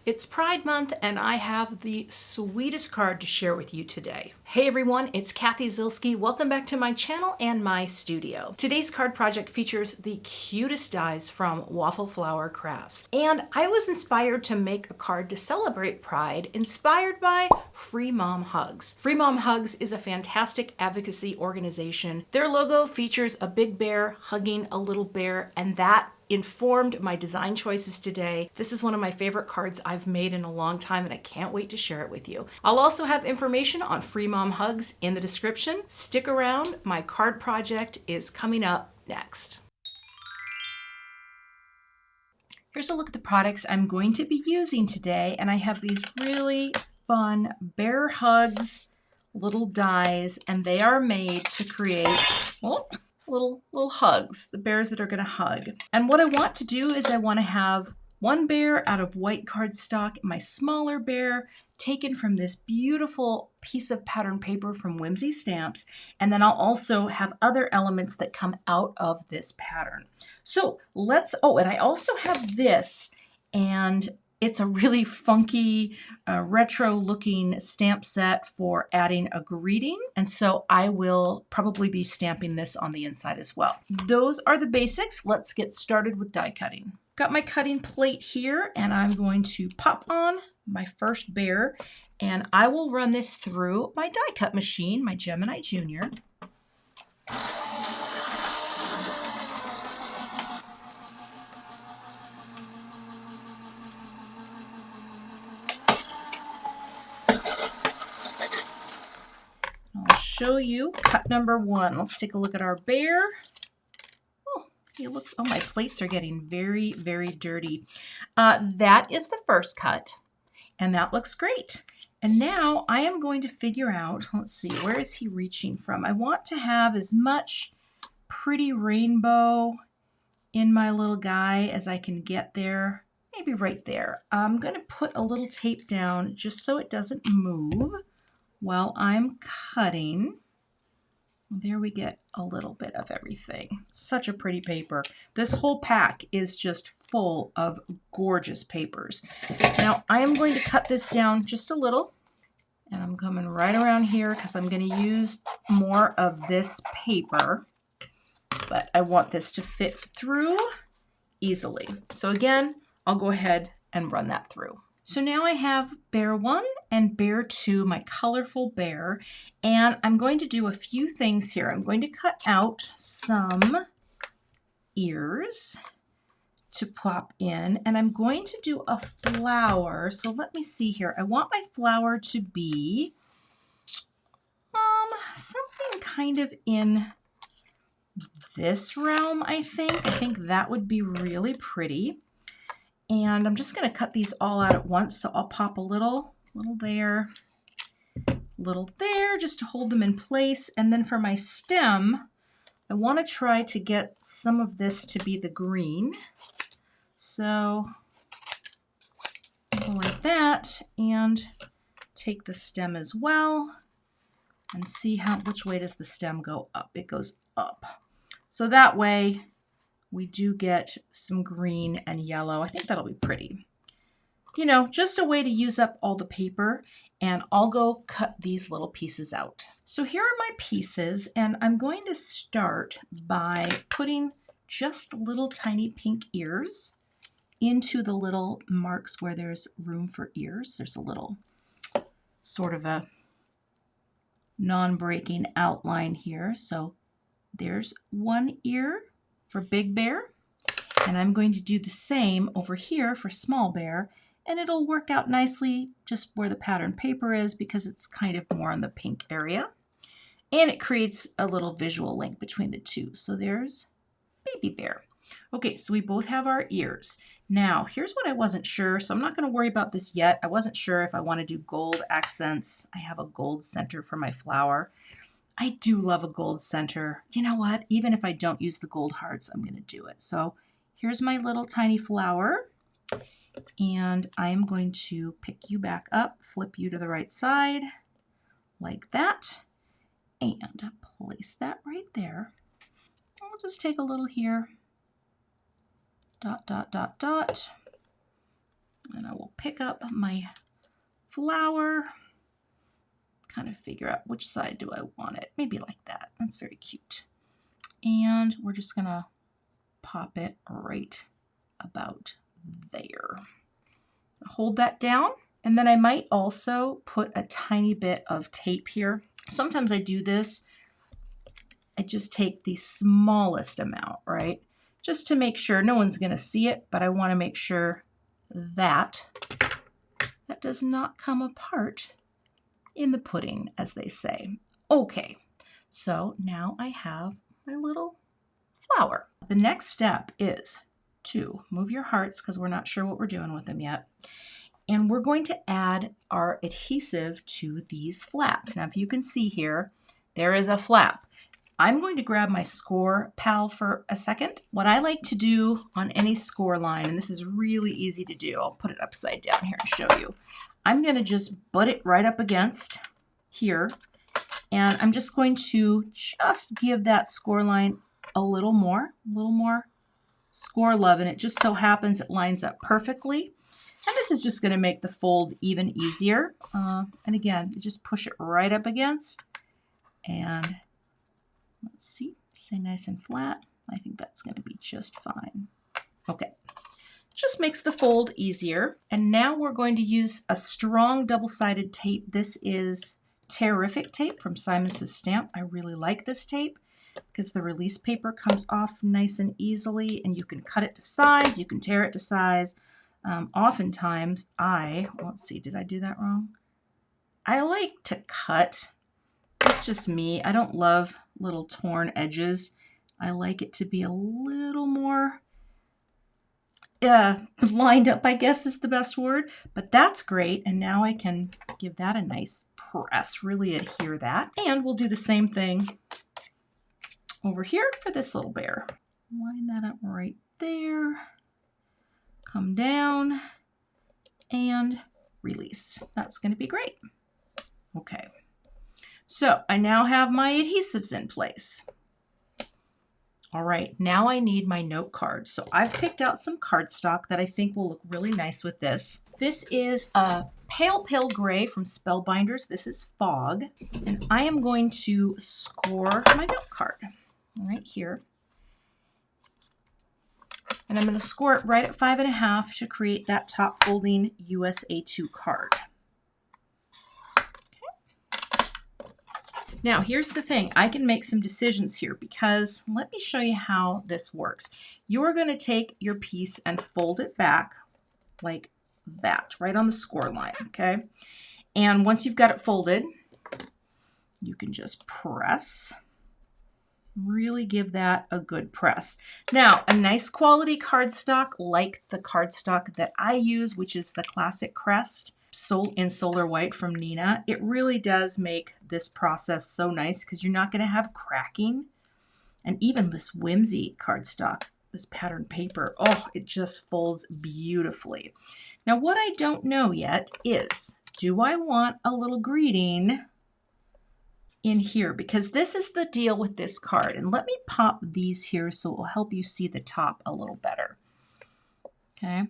It's Pride Month and I have the sweetest card to share with you today. Hey everyone, it's Cathy Zielske. Welcome back to my channel and my studio. Today's card project features the cutest dies from Waffle Flower Crafts. And I was inspired to make a card to celebrate Pride inspired by Free Mom Hugs. Free Mom Hugs is a fantastic advocacy organization. Their logo features a big bear hugging a little bear, and that informed my design choices today. This is one of my favorite cards I've made in a long time and I can't wait to share it with you. I'll also have information on Free Mom Hugs in the description. Stick around, my card project is coming up next. Here's a look at the products I'm going to be using today, and I have these really fun bear hugs little dies, and they are made to create little hugs, the bears that are going to hug. And what I want to do is I want to have one bear out of white cardstock, my smaller bear taken from this beautiful piece of pattern paper from Whimsy stamps, and then I'll also have other elements that come out of this pattern. So and I also have this, and it's a really funky, retro looking stamp set for adding a greeting. And so I will probably be stamping this on the inside as well. Those are the basics. Let's get started with die cutting. Got my cutting plate here, and I'm going to pop on my first bear, and I will run this through my die cut machine, my Gemini Junior. Show you cut number one. Let's take a look at our bear. Oh, my plates are getting very, very dirty. That is the first cut, and that looks great. And now I am going to figure out, let's see, where is he reaching from? I want to have as much pretty rainbow in my little guy as I can get there. Maybe right there. I'm going to put a little tape down just so it doesn't move while I'm cutting. There we get a little bit of everything. Such a pretty paper. This whole pack is just full of gorgeous papers. Now I am going to cut this down just a little, and I'm coming right around here because I'm going to use more of this paper, but I want this to fit through easily. So again, I'll go ahead and run that through. So now I have bear one and bear two, my colorful bear, and I'm going to do a few things here. I'm going to cut out some ears to pop in, and I'm going to do a flower. So let me see here. I want my flower to be something kind of in this realm, I think. I think that would be really pretty. And I'm just going to cut these all out at once. So I'll pop a little there, just to hold them in place. And then for my stem, I want to try to get some of this to be the green. So go like that, and take the stem as well, and see which way does the stem go up. It goes up. So that way we do get some green and yellow. I think that'll be pretty. You know, just a way to use up all the paper, and I'll go cut these little pieces out. So here are my pieces, and I'm going to start by putting just little tiny pink ears into the little marks where there's room for ears. There's a little sort of a non-breaking outline here. So there's one ear for big bear, and I'm going to do the same over here for small bear, and it'll work out nicely just where the pattern paper is because it's kind of more in the pink area, and it creates a little visual link between the two. So there's baby bear. Okay, so we both have our ears. Now here's what I wasn't sure, so I'm not going to worry about this yet. I wasn't sure if I want to do gold accents. I have a gold center for my flower. I do love a gold center. You know what? Even if I don't use the gold hearts, I'm going to do it. So here's my little tiny flower, and I am going to pick you back up, flip you to the right side like that, and place that right there. I'll just take a little here, dot, dot, dot, dot, And I will pick up my flower, kind of figure out which side do I want it. Maybe like that. That's very cute. And we're just gonna pop it right about there. Hold that down. And then I might also put a tiny bit of tape here. Sometimes I do this. I just take the smallest amount, right? Just to make sure no one's gonna see it, but I wanna make sure that that does not come apart in the pudding, as they say. Okay, so now I have my little flower. The next step is to move your hearts, because we're not sure what we're doing with them yet. And we're going to add our adhesive to these flaps. Now, if you can see here, there is a flap. I'm going to grab my Scor-Pal for a second. What I like to do on any score line, and this is really easy to do, I'll put it upside down here and show you. I'm going to just butt it right up against here, and I'm just going to just give that score line a little more score love, and it just so happens it lines up perfectly. And this is just going to make the fold even easier. And again, you just push it right up against, and let's see, stay nice and flat. I think that's going to be just fine. Okay, just makes the fold easier. And now we're going to use a strong double-sided tape. This is Tear-Rific tape from Simon Says Stamp. I really like this tape because the release paper comes off nice and easily, and you can cut it to size, you can tear it to size. Oftentimes let's see, did I do that wrong? I like to cut. It's just me. I don't love little torn edges. I like it to be a little more lined up, I guess is the best word, but that's great. And now I can give that a nice press, really adhere that. And we'll do the same thing over here for this little bear. Line that up right there. Come down and release. That's going to be great. Okay. So I now have my adhesives in place. All right, now I need my note card. So I've picked out some cardstock that I think will look really nice with this. This is a pale gray from Spellbinders. This is Fog. And I am going to score my note card right here. And I'm going to score it right at 5.5 to create that top folding USA2 card. Now, here's the thing. I can make some decisions here because let me show you how this works. You're going to take your piece and fold it back like that, right on the score line, okay? And once you've got it folded, you can just press. Really give that a good press. Now, a nice quality cardstock like the cardstock that I use, which is the classic Crest in Solar White from Neenah, it really does make this process so nice because you're not going to have cracking. And even this Whimsy cardstock, this pattern paper, oh, it just folds beautifully. Now, what I don't know yet is, do I want a little greeting in here? Because this is the deal with this card. And let me pop these here so it will help you see the top a little better. Okay.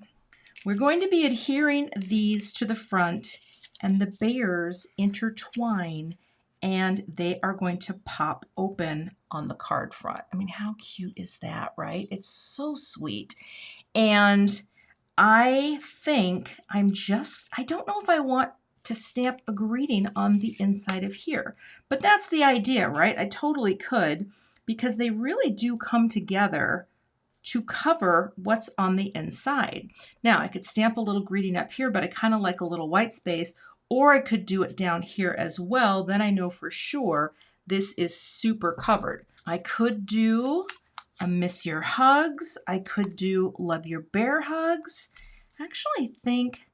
We're going to be adhering these to the front, and the bears intertwine, and they are going to pop open on the card front. I mean, how cute is that, right? It's so sweet. And I think I don't know if I want to stamp a greeting on the inside of here, but that's the idea, right? I totally could, because they really do come together to cover what's on the inside. Now, I could stamp a little greeting up here, but I kind of like a little white space, or I could do it down here as well. Then I know for sure this is super covered. I could do a Miss Your Hugs. I could do Love Your Bear Hugs. Actually, I think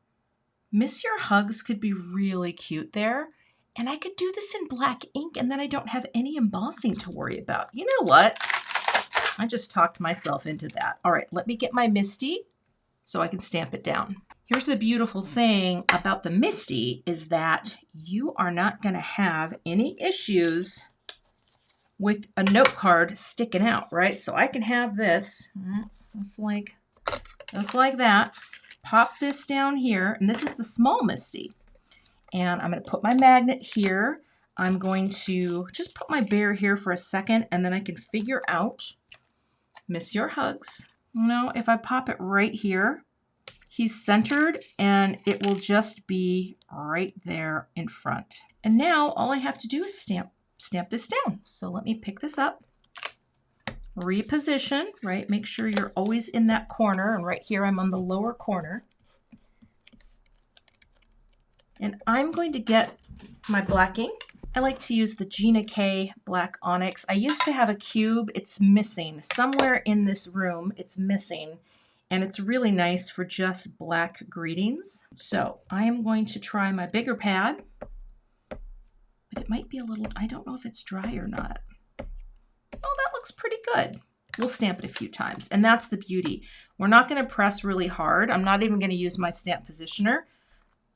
Miss Your Hugs could be really cute there. And I could do this in black ink, and then I don't have any embossing to worry about. You know what? I just talked myself into that. All right, let me get my Misti so I can stamp it down. Here's the beautiful thing about the Misti is that you are not going to have any issues with a note card sticking out, right? So I can have this just like that. pop this down here, and this is the small Misti. And I'm going to put my magnet here. I'm going to just put my bear here for a second, and then I can figure out, miss your hugs. You know, if I pop it right here, he's centered, and it will just be right there in front. And now all I have to do is stamp this down. So let me pick this up, reposition, right? Make sure you're always in that corner, and right here I'm on the lower corner. And I'm going to get my black ink. I like to use the Gina K Black Onyx. I used to have a cube. It's missing. Somewhere in this room, it's missing. And it's really nice for just black greetings. So I am going to try my bigger pad. But it might be a little, I don't know if it's dry or not. Oh, that looks pretty good. We'll stamp it a few times. And that's the beauty. We're not going to press really hard. I'm not even going to use my stamp positioner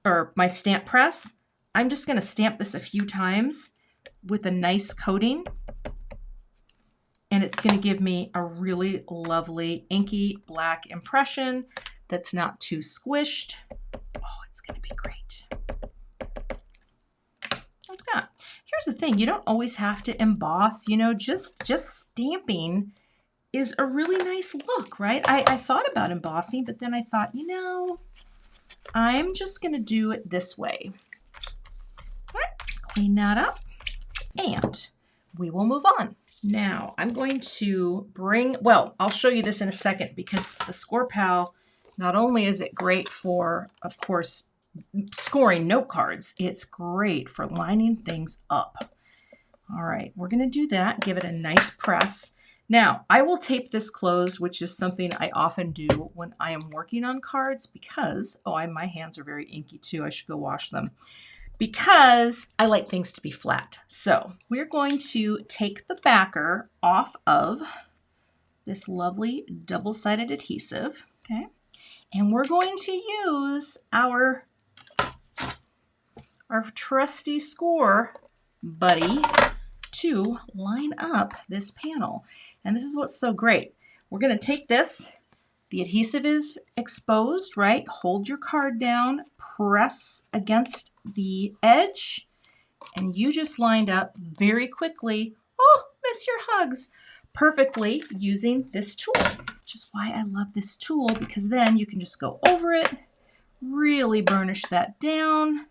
or my stamp press. I'm just going to stamp this a few times with a nice coating. And it's going to give me a really lovely inky black impression that's not too squished. Oh, it's going to be great. Like that. Here's the thing. You don't always have to emboss. You know, just stamping is a really nice look, right? I thought about embossing, but then I thought, you know, I'm just going to do it this way. All right, clean that up, and we will move on. Now, I'm going to bring, well, I'll show you this in a second, because the Scor-Pal, not only is it great for, of course, scoring note cards, it's great for lining things up. All right, we're going to do that, give it a nice press. Now, I will tape this closed, which is something I often do when I am working on cards because, my hands are very inky too. I should go wash them. Because I like things to be flat. So we're going to take the backer off of this lovely double-sided adhesive, okay? And we're going to use our trusty Scor buddy to line up this panel. And this is what's so great. We're going to take this, the adhesive is exposed, right? Hold your card down, press against the edge, and you just lined up very quickly. Oh, miss your hugs. Perfectly using this tool, which is why I love this tool, because then you can just go over it, really burnish that down.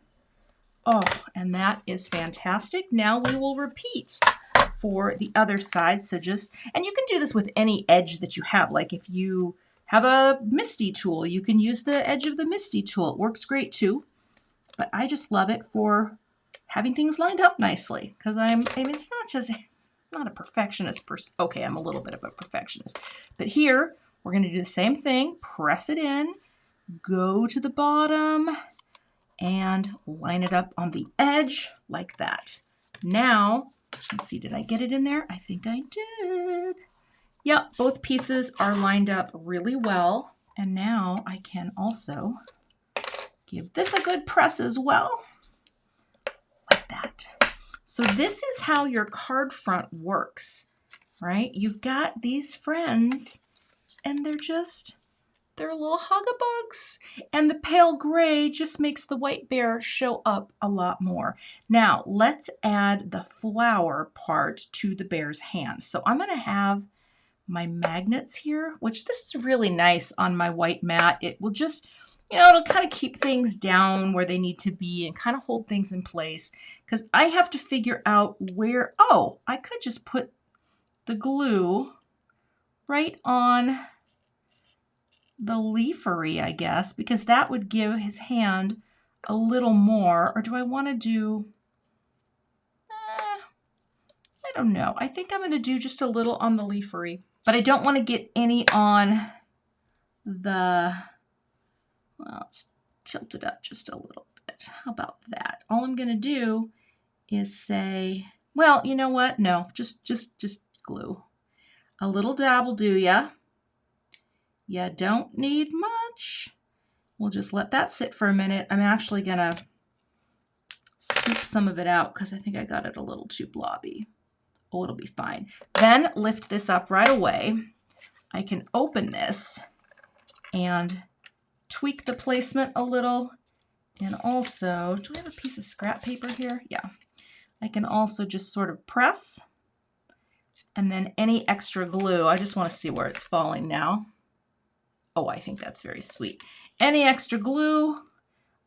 Oh, and that is fantastic. Now we will repeat for the other side. So just, and you can do this with any edge that you have. Like if you have a Misti tool, you can use the edge of the Misti tool. It works great too. But I just love it for having things lined up nicely, because I mean, it's not just, I'm not a perfectionist person. Okay, I'm a little bit of a perfectionist. But here, we're going to do the same thing. Press it in, go to the bottom, and line it up on the edge like that. Now, let's see, did I get it in there? I think I did. Yep, both pieces are lined up really well. And now I can also give this a good press as well, like that. So this is how your card front works, right? You've got these friends, and they're little huggabugs. And the pale gray just makes the white bear show up a lot more. Now, let's add the flower part to the bear's hand. So I'm going to have my magnets here, which this is really nice on my white mat. It will just, you know, it'll kind of keep things down where they need to be and kind of hold things in place, because I have to figure out where, oh, I could just put the glue right on the leafery, I guess, because that would give his hand a little more. Or do I want to do, I don't know. I think I'm going to do just a little on the leafery, but I don't want to get any on the, well, let's tilt it up just a little bit. How about that? All I'm going to do is say, well, you know what? No, just glue. A little dab will do ya. You don't need much. We'll just let that sit for a minute. I'm actually going to scoop some of it out because I think I got it a little too blobby. Oh, it'll be fine. Then lift this up right away. I can open this and tweak the placement a little. And also, do I have a piece of scrap paper here? Yeah. I can also just sort of press. And then any extra glue, I just want to see where it's falling now. Oh, I think that's very sweet. Any extra glue,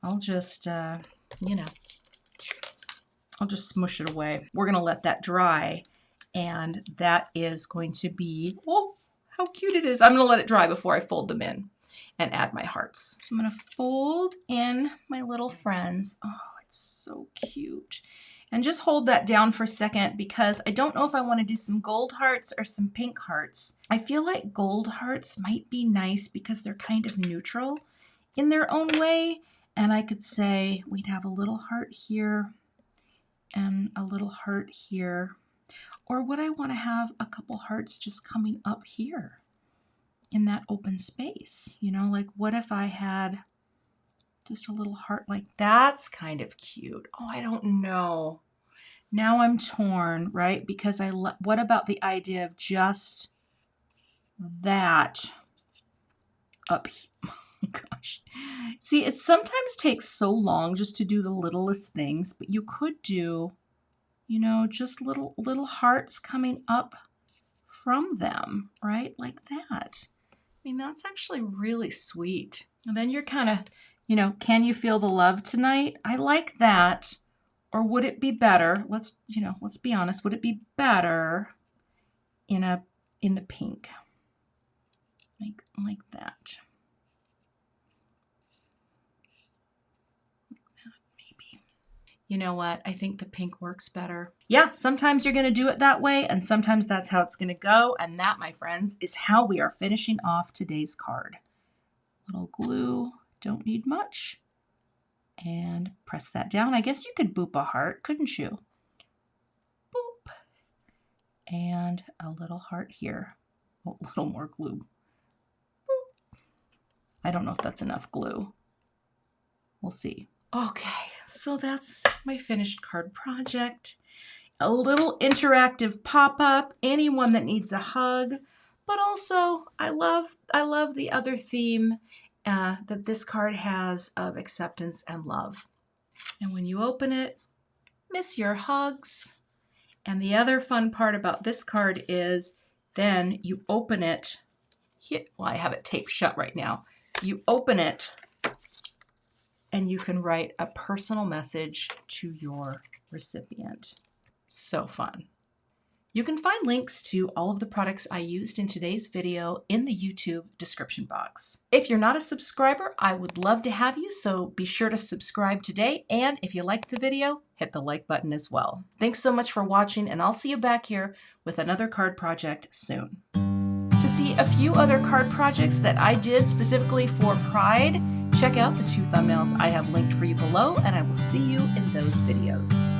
I'll just, you know, I'll just smush it away. We're going to let that dry. And that is going to be, oh, how cute it is. I'm going to let it dry before I fold them in and add my hearts. So I'm going to fold in my little friends. Oh, it's so cute. And just hold that down for a second because I don't know if I want to do some gold hearts or some pink hearts. I feel like gold hearts might be nice because they're kind of neutral in their own way. And I could say we'd have a little heart here and a little heart here. Or would I want to have a couple hearts just coming up here in that open space? You know, like what if I had just a little heart like that's kind of cute. Oh, I don't know. Now I'm torn, right? Because what about the idea of just that up here? Oh, gosh. See, it sometimes takes so long just to do the littlest things, but you could do, you know, just little hearts coming up from them, right? Like that. I mean, that's actually really sweet. And then you're kind of, you know, can you feel the love tonight? I like that. Or would it be better? Let's be honest. Would it be better in the pink? Like that. Maybe. You know what? I think the pink works better. Yeah, sometimes you're going to do it that way, and sometimes that's how it's going to go. And that, my friends, is how we are finishing off today's card. Little glue. Don't need much. And press that down. I guess you could boop a heart, couldn't you? Boop. And a little heart here. Oh, a little more glue. Boop. I don't know if that's enough glue. We'll see. Okay, so that's my finished card project. A little interactive pop-up. Anyone that needs a hug. But also, I love the other theme that this card has of acceptance and love. And when you open it, miss your hugs. And the other fun part about this card is then you open it. Well, I have it taped shut right now. You open it and you can write a personal message to your recipient. So fun. You can find links to all of the products I used in today's video in the YouTube description box. If you're not a subscriber, I would love to have you, so be sure to subscribe today. And if you liked the video, hit the like button as well. Thanks so much for watching, and I'll see you back here with another card project soon. To see a few other card projects that I did specifically for Pride, check out the 2 thumbnails I have linked for you below, and I will see you in those videos.